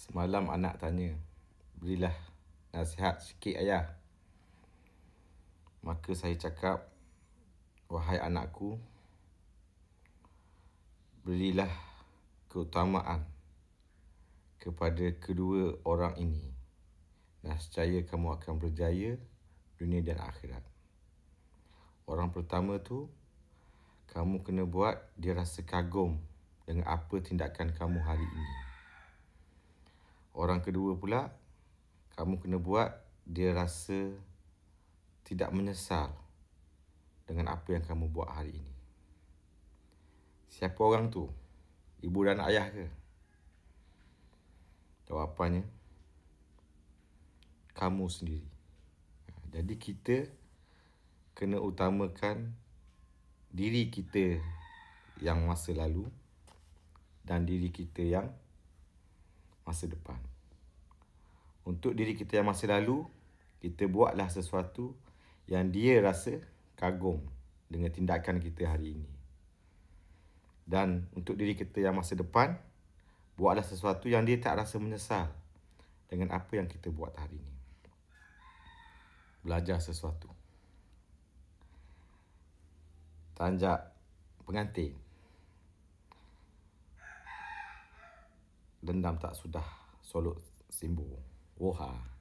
Semalam anak tanya, berilah nasihat sikit ayah. Maka saya cakap, wahai anakku, berilah keutamaan kepada kedua orang ini. Nescaya kamu akan berjaya dunia dan akhirat. Orang pertama tu, kamu kena buat dia rasa kagum dengan apa tindakan kamu hari ini. Orang kedua pula, kamu kena buat dia rasa tidak menyesal dengan apa yang kamu buat hari ini. Siapa orang tu? Ibu dan ayah ke? Jawapannya, kamu sendiri. Jadi kita kena utamakan diri kita yang masa lalu dan diri kita yang masa depan. Untuk diri kita yang masa lalu, kita buatlah sesuatu yang dia rasa kagum dengan tindakan kita hari ini. Dan untuk diri kita yang masa depan, buatlah sesuatu yang dia tak rasa menyesal dengan apa yang kita buat hari ini. Belajar sesuatu. Tanjak pengantin. Dendam tak sudah, solok simbol. Woha.